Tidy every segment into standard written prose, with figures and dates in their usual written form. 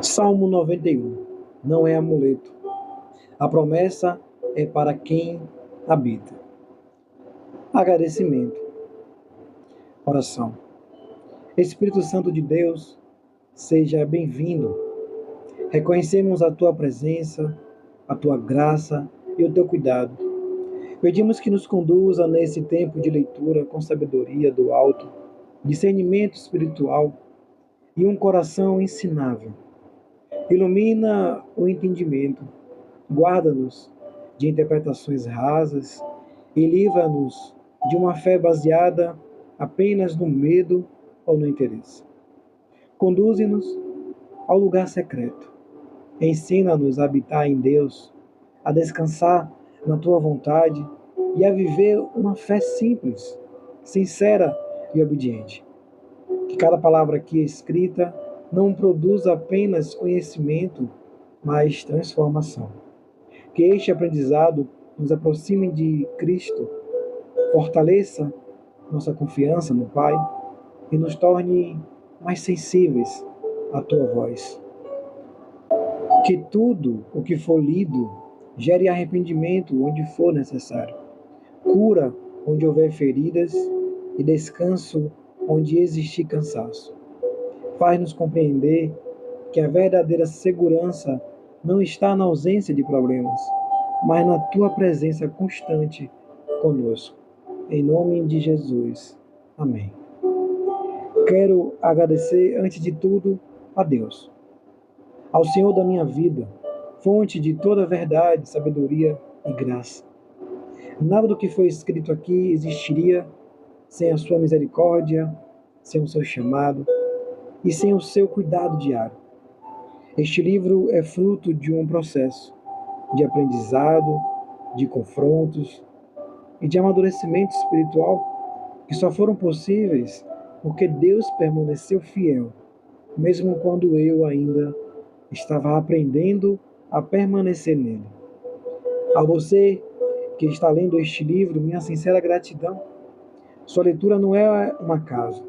Salmo 91. Não é amuleto. A promessa é para quem habita. Agradecimento. Oração. Espírito Santo de Deus, seja bem-vindo. Reconhecemos a tua presença, a tua graça e o teu cuidado. Pedimos que nos conduza nesse tempo de leitura com sabedoria do alto, discernimento espiritual e um coração ensinável. Ilumina o entendimento, guarda-nos de interpretações rasas e livra-nos de uma fé baseada apenas no medo ou no interesse. Conduze-nos ao lugar secreto. Ensina-nos a habitar em Deus, a descansar na tua vontade e a viver uma fé simples, sincera e obediente. Que cada palavra aqui escrita não produza apenas conhecimento, mas transformação. Que este aprendizado nos aproxime de Cristo, fortaleça nossa confiança no Pai e nos torne mais sensíveis à tua voz. Que tudo o que for lido gere arrependimento onde for necessário, cura onde houver feridas e descanso onde existir cansaço. Faz-nos compreender que a verdadeira segurança não está na ausência de problemas, mas na tua presença constante conosco. Em nome de Jesus. Amém. Quero agradecer, antes de tudo, a Deus, ao Senhor da minha vida, fonte de toda verdade, sabedoria e graça. Nada do que foi escrito aqui existiria sem a sua misericórdia, sem o seu chamado e sem o seu cuidado diário. Este livro é fruto de um processo de aprendizado, de confrontos e de amadurecimento espiritual que só foram possíveis porque Deus permaneceu fiel, mesmo quando eu ainda estava aprendendo a permanecer nele. A você que está lendo este livro, minha sincera gratidão. Sua leitura não é um acaso.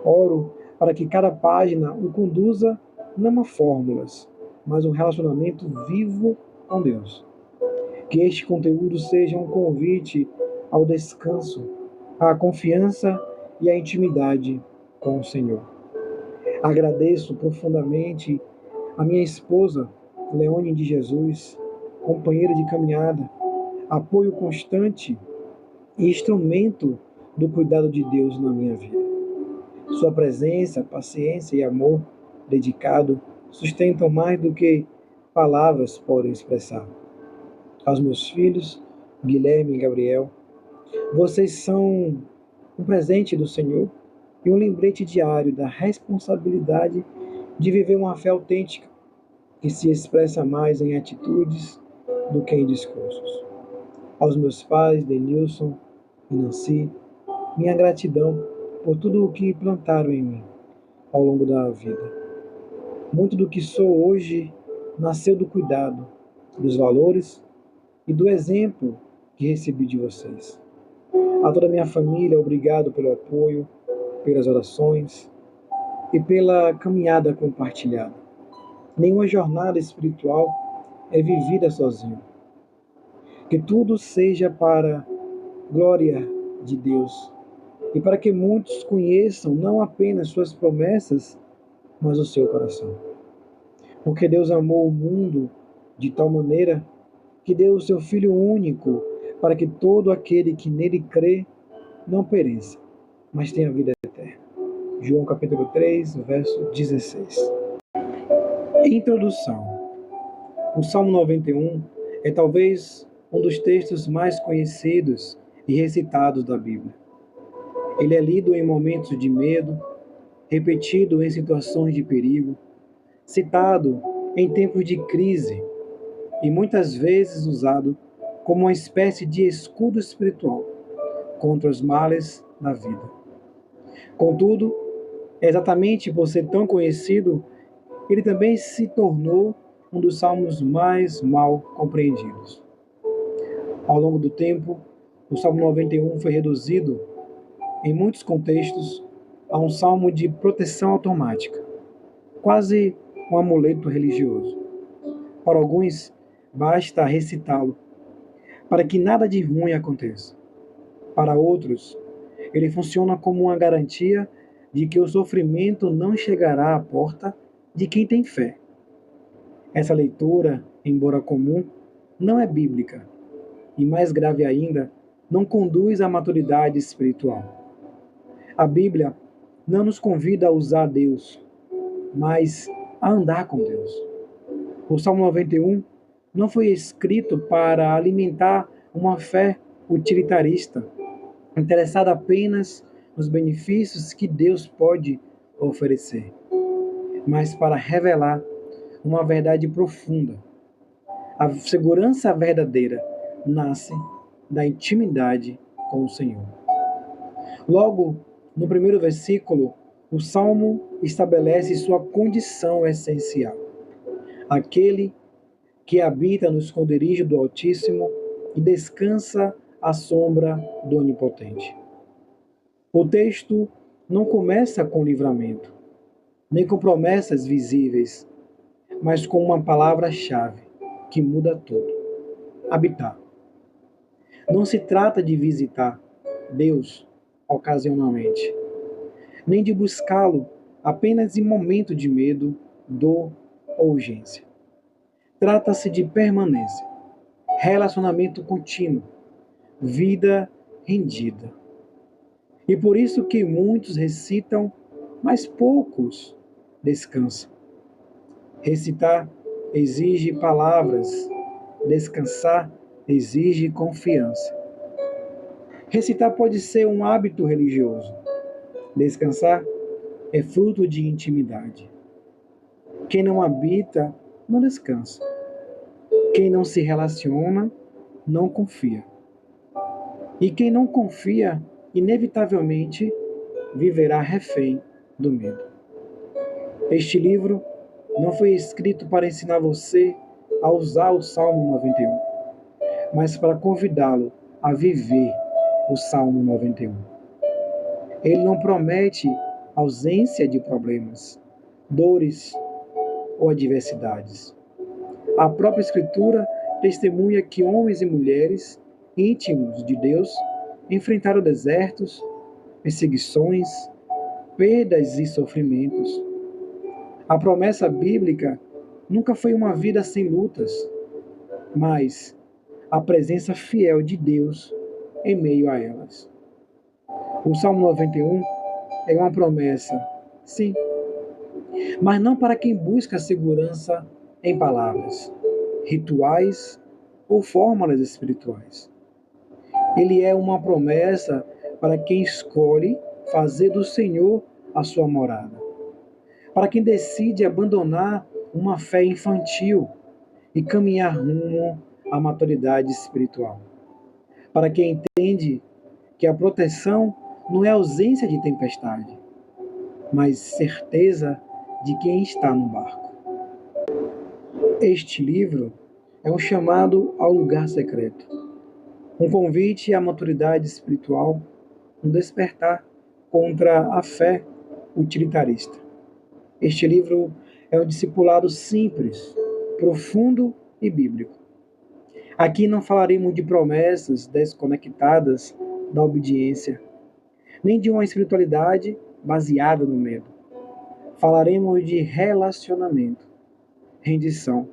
Oro para que cada página o conduza não a fórmulas, mas um relacionamento vivo com Deus. Que este conteúdo seja um convite ao descanso, à confiança e à intimidade com o Senhor. Agradeço profundamente a minha esposa, Leone de Jesus, companheira de caminhada, apoio constante e instrumento do cuidado de Deus na minha vida. Sua presença, paciência e amor dedicado sustentam mais do que palavras podem expressar. Aos meus filhos, Guilherme e Gabriel, vocês são um presente do Senhor e um lembrete diário da responsabilidade de viver uma fé autêntica que se expressa mais em atitudes do que em discursos. Aos meus pais, Denilson e Nancy, minha gratidão por tudo o que plantaram em mim ao longo da vida. Muito do que sou hoje nasceu do cuidado, dos valores e do exemplo que recebi de vocês. A toda a minha família, obrigado pelo apoio, pelas orações e pela caminhada compartilhada. Nenhuma jornada espiritual é vivida sozinho. Que tudo seja para a glória de Deus e para que muitos conheçam não apenas suas promessas, mas o seu coração. Porque Deus amou o mundo de tal maneira que deu o seu Filho único para que todo aquele que nele crê não pereça, mas tenha vida eterna. João capítulo 3, verso 16. Introdução. O Salmo 91 é talvez um dos textos mais conhecidos e recitados da Bíblia. Ele é lido em momentos de medo, repetido em situações de perigo, citado em tempos de crise e muitas vezes usado como uma espécie de escudo espiritual contra os males da vida. Contudo, exatamente por ser tão conhecido, ele também se tornou um dos salmos mais mal compreendidos. Ao longo do tempo, o Salmo 91 foi reduzido, em muitos contextos, a um salmo de proteção automática, quase um amuleto religioso. Para alguns, basta recitá-lo, para que nada de ruim aconteça. Para outros, ele funciona como uma garantia de que o sofrimento não chegará à porta de quem tem fé. Essa leitura, embora comum, não é bíblica e, mais grave ainda, não conduz à maturidade espiritual. A Bíblia não nos convida a usar Deus, mas a andar com Deus. O Salmo 91 não foi escrito para alimentar uma fé utilitarista, interessada apenas nos benefícios que Deus pode oferecer, mas para revelar uma verdade profunda. A segurança verdadeira nasce da intimidade com o Senhor. Logo, no primeiro versículo, o Salmo estabelece sua condição essencial. Aquele que habita no esconderijo do Altíssimo e descansa à sombra do Onipotente. O texto não começa com livramento, nem com promessas visíveis, mas com uma palavra-chave que muda tudo: habitar. Não se trata de visitar Deus ocasionalmente, nem de buscá-lo apenas em momento de medo, dor ou urgência. Trata-se de permanência, relacionamento contínuo, vida rendida. E por isso que muitos recitam, mas poucos descansam. Recitar exige palavras, descansar exige confiança. Recitar pode ser um hábito religioso. Descansar é fruto de intimidade. Quem não habita, não descansa. Quem não se relaciona, não confia. E quem não confia, inevitavelmente, viverá refém do medo. Este livro não foi escrito para ensinar você a usar o Salmo 91, mas para convidá-lo a viver o Salmo 91. Ele não promete ausência de problemas, dores ou adversidades. A própria Escritura testemunha que homens e mulheres íntimos de Deus enfrentaram desertos, perseguições, perdas e sofrimentos. A promessa bíblica nunca foi uma vida sem lutas, mas a presença fiel de Deus em meio a elas. O Salmo 91 é uma promessa, sim, mas não para quem busca segurança em palavras, rituais ou fórmulas espirituais. Ele é uma promessa para quem escolhe fazer do Senhor a sua morada, para quem decide abandonar uma fé infantil e caminhar rumo à maturidade espiritual, para quem entende que a proteção não é ausência de tempestade, mas certeza de quem está no barco. Este livro é um chamado ao lugar secreto, um convite à maturidade espiritual, um despertar contra a fé utilitarista. Este livro é um discipulado simples, profundo e bíblico. Aqui não falaremos de promessas desconectadas da obediência, nem de uma espiritualidade baseada no medo. Falaremos de relacionamento, rendição,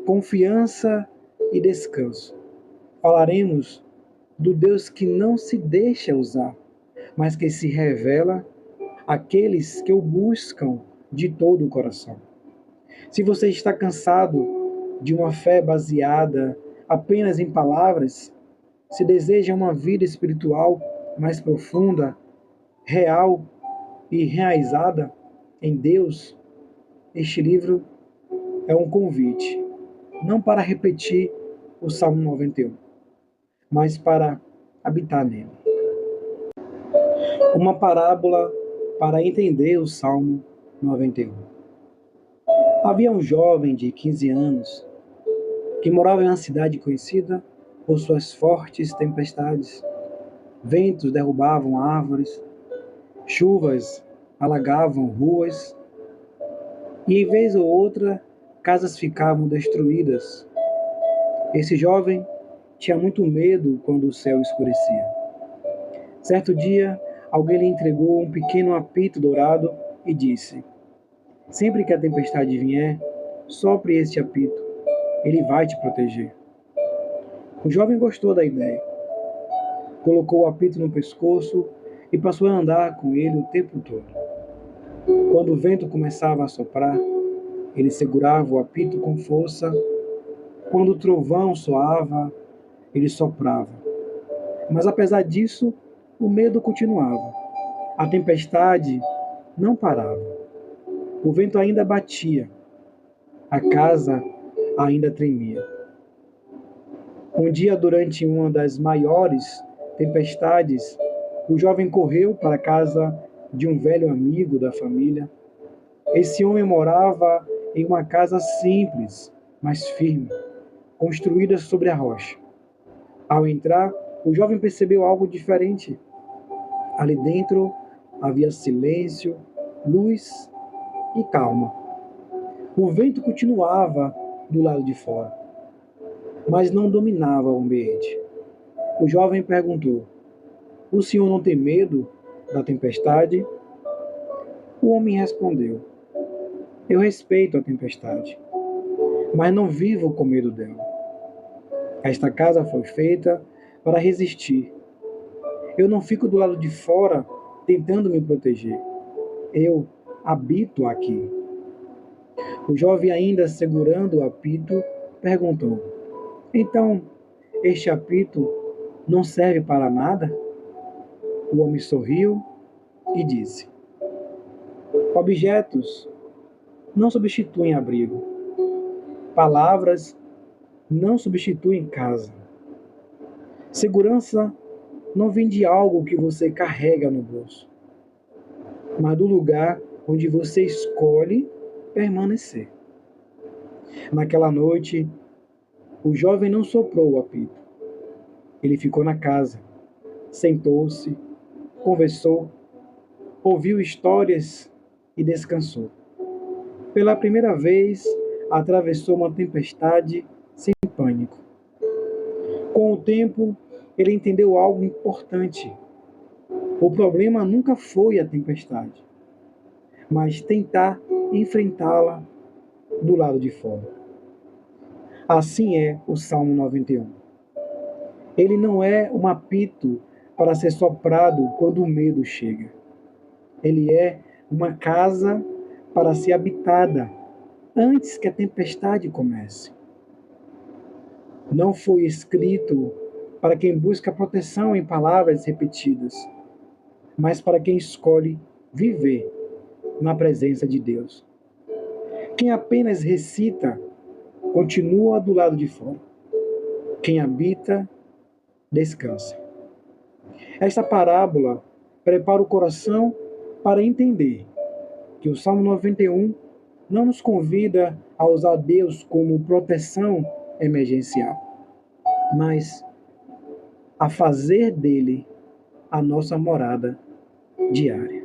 confiança e descanso. Falaremos do Deus que não se deixa usar, mas que se revela àqueles que o buscam de todo o coração. Se você está cansado de uma fé baseada apenas em palavras, se deseja uma vida espiritual mais profunda, real e enraizada em Deus, este livro é um convite, não para repetir o Salmo 91, mas para habitar nele. Uma parábola para entender o Salmo 91. Havia um jovem de 15 anos que morava em uma cidade conhecida por suas fortes tempestades. Ventos derrubavam árvores, chuvas alagavam ruas e, em vez ou outra, casas ficavam destruídas. Esse jovem tinha muito medo quando o céu escurecia. Certo dia, alguém lhe entregou um pequeno apito dourado e disse: sempre que a tempestade vier, sopre este apito, ele vai te proteger. O jovem gostou da ideia. Colocou o apito no pescoço e passou a andar com ele o tempo todo. Quando o vento começava a soprar, ele segurava o apito com força. Quando o trovão soava, ele soprava. Mas apesar disso, o medo continuava. A tempestade não parava. O vento ainda batia. A casa ainda tremia. Um dia, durante uma das maiores tempestades, o jovem correu para a casa de um velho amigo da família. Esse homem morava em uma casa simples, mas firme, construída sobre a rocha. Ao entrar, o jovem percebeu algo diferente. Ali dentro havia silêncio, luz e calma. O vento continuava do lado de fora, mas não dominava o ambiente. O jovem perguntou: o senhor não tem medo da tempestade? O homem respondeu: eu respeito a tempestade, mas não vivo com medo dela. Esta casa foi feita para resistir. Eu não fico do lado de fora tentando me proteger. Eu habito aqui. O jovem, ainda segurando o apito, perguntou: então, este apito não serve para nada? O homem sorriu e disse: objetos não substituem abrigo. Palavras não substituem casa. Segurança não vem de algo que você carrega no bolso, mas do lugar onde você escolhe permanecer. Naquela noite, o jovem não soprou o apito. Ele ficou na casa, sentou-se, conversou, ouviu histórias e descansou. Pela primeira vez, atravessou uma tempestade sem pânico. Com o tempo, ele entendeu algo importante. O problema nunca foi a tempestade, mas tentar enfrentá-la do lado de fora. Assim é o Salmo 91. Ele não é um apito para ser soprado quando o medo chega. Ele é uma casa para ser habitada antes que a tempestade comece. Não foi escrito para quem busca proteção em palavras repetidas, mas para quem escolhe viver na presença de Deus. Quem apenas recita, continua do lado de fora. Quem habita, descansa. Esta parábola prepara o coração para entender que o Salmo 91 não nos convida a usar Deus como proteção emergencial, mas a fazer dele a nossa morada diária.